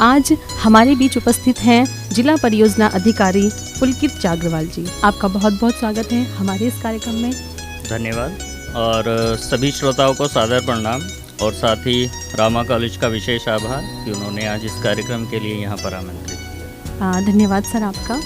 आज हमारे बीच उपस्थित हैं जिला परियोजना अधिकारी पुलकित जाग्रवाल जी। आपका बहुत बहुत स्वागत है हमारे इस कार्यक्रम में। धन्यवाद और सभी श्रोताओं को सादर प्रणाम और साथ ही रामा कॉलेज का विशेष आभार कि उन्होंने आज इस कार्यक्रम के लिए यहाँ पर आमंत्रित किया। धन्यवाद सर आपका।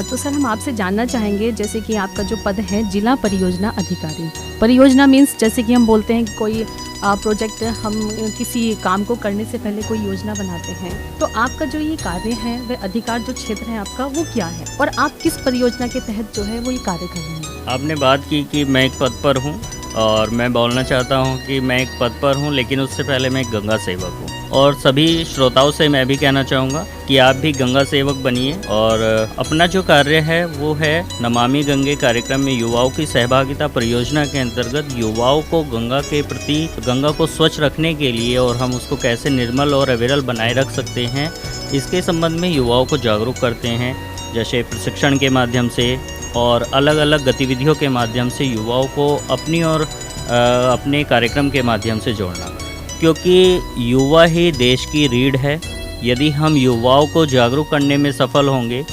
तो सर हम आपसे जानना चाहेंगे, जैसे कि आपका जो पद है जिला परियोजना अधिकारी। परियोजना मीन्स जैसे कि हम बोलते हैं कि कोई प्रोजेक्ट, हम किसी काम को करने से पहले कोई योजना बनाते हैं, तो आपका जो ये कार्य है वह अधिकार जो क्षेत्र है आपका वो क्या है और आप किस परियोजना के तहत जो है वो ये कार्य कर रहे हैं? आपने बात की कि मैं एक पद पर हूँ और मैं बोलना चाहता हूँ कि मैं एक पद पर हूँ, लेकिन उससे पहले मैं एक गंगा सेवक हूँ। और सभी श्रोताओं से मैं भी कहना चाहूँगा कि आप भी गंगा सेवक बनिए और अपना जो कार्य है वो है नमामि गंगे कार्यक्रम में युवाओं की सहभागिता परियोजना के अंतर्गत युवाओं को गंगा के प्रति, गंगा को स्वच्छ रखने के लिए और हम उसको कैसे निर्मल और अविरल बनाए रख सकते हैं, इसके संबंध में युवाओं को जागरूक करते हैं। जैसे प्रशिक्षण के माध्यम से और अलग अलग गतिविधियों के माध्यम से युवाओं को अपनी और अपने कार्यक्रम के माध्यम से जोड़ना, क्योंकि युवा ही देश की रीढ़ है। यदि हम युवाओं को जागरूक करने में सफल होंगे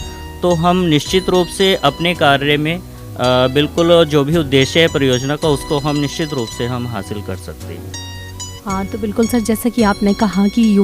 तो हम निश्चित रूप से अपने कार्य में बिल्कुल जो भी उद्देश्य है परियोजना का उसको हम निश्चित रूप से हम हासिल कर सकते हैं। हाँ, तो बिल्कुल सर, जैसा कि आपने कहा कि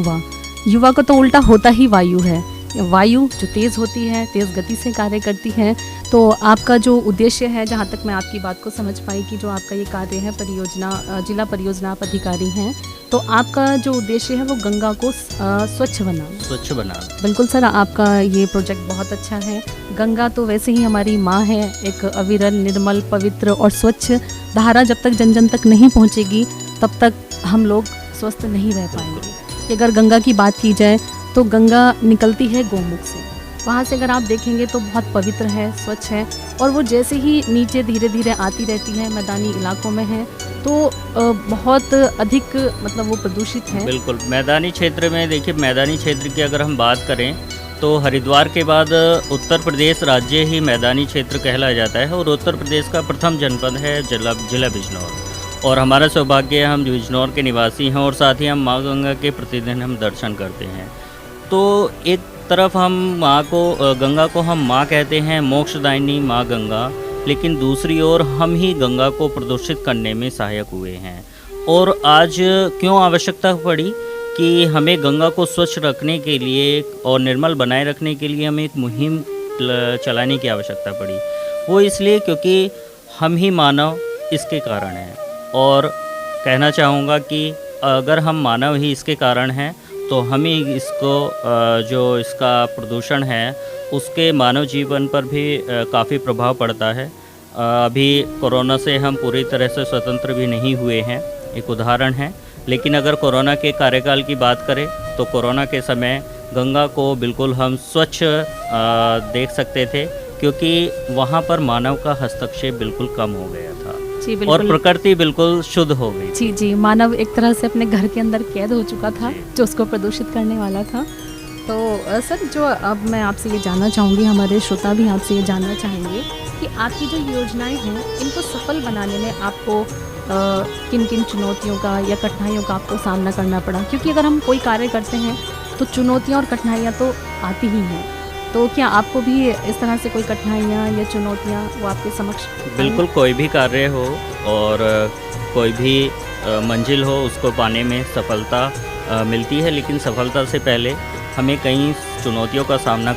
युवा को तो उल्टा होता ही वायु है। वायु जो तेज़ होती है, तेज़ गति से कार्य करती है। तो आपका जो उद्देश्य है, जहाँ तक मैं आपकी बात को समझ पाई कि जो आपका ये कार्य है परियोजना, जिला परियोजना आप अधिकारी हैं, तो आपका जो उद्देश्य है वो गंगा को स्वच्छ बनाना। बिल्कुल सर, आपका ये प्रोजेक्ट बहुत अच्छा है। गंगा तो वैसे ही हमारी माँ है, एक अविरल, निर्मल, पवित्र और स्वच्छ धारा जब तक जन जन तक नहीं पहुँचेगी तब तक हम लोग स्वस्थ नहीं रह पाएंगे। अगर गंगा की बात की जाए तो गंगा निकलती है गौमुख से, वहाँ से अगर आप देखेंगे तो बहुत पवित्र है, स्वच्छ है, और वो जैसे ही नीचे धीरे धीरे आती रहती है, मैदानी इलाकों में है, तो बहुत अधिक मतलब वो प्रदूषित है। बिल्कुल, मैदानी क्षेत्र में देखिए, मैदानी क्षेत्र की अगर हम बात करें तो हरिद्वार के बाद उत्तर प्रदेश राज्य ही मैदानी क्षेत्र कहलाया जाता है और उत्तर प्रदेश का प्रथम जनपद है जिला बिजनौर। और हमारा सौभाग्य है हम बिजनौर के निवासी हैं और साथ ही हम माँ गंगा के प्रतिदिन हम दर्शन करते हैं। तो एक तरफ हम गंगा को हम माँ कहते हैं, मोक्षदायिनी माँ गंगा, लेकिन दूसरी ओर हम ही गंगा को प्रदूषित करने में सहायक हुए हैं। और आज क्यों आवश्यकता पड़ी कि हमें गंगा को स्वच्छ रखने के लिए और निर्मल बनाए रखने के लिए हमें एक मुहिम चलाने की आवश्यकता पड़ी? वो इसलिए क्योंकि हम ही मानव इसके कारण हैं। और कहना चाहूँगा कि अगर हम मानव ही इसके कारण हैं तो हमें इसको जो इसका प्रदूषण है उसके मानव जीवन पर भी काफ़ी प्रभाव पड़ता है। अभी कोरोना से हम पूरी तरह से स्वतंत्र भी नहीं हुए हैं, एक उदाहरण है। लेकिन अगर कोरोना के कार्यकाल की बात करें तो कोरोना के समय गंगा को बिल्कुल हम स्वच्छ देख सकते थे, क्योंकि वहाँ पर मानव का हस्तक्षेप बिल्कुल कम हो गया था और प्रकृति बिल्कुल शुद्ध हो गई। जी, मानव एक तरह से अपने घर के अंदर कैद हो चुका था जो उसको प्रदूषित करने वाला था। तो सर, जो अब मैं आपसे ये जानना चाहूँगी, हमारे श्रोता भी आपसे ये जानना चाहेंगे कि आपकी जो योजनाएं हैं इनको सफल बनाने में आपको किन किन चुनौतियों का या कठिनाइयों का आपको सामना करना पड़ा? क्योंकि अगर हम कोई कार्य करते हैं तो चुनौतियाँ और कठिनाइयाँ तो आती ही हैं। तो क्या आपको भी इस तरह से कोई कठिनाइयाँ या चुनौतियाँ वो आपके समक्ष? बिल्कुल, कोई भी कार्य हो और कोई भी मंजिल हो, उसको पाने में सफलता मिलती है, लेकिन सफलता से पहले हमें कई चुनौतियों का सामना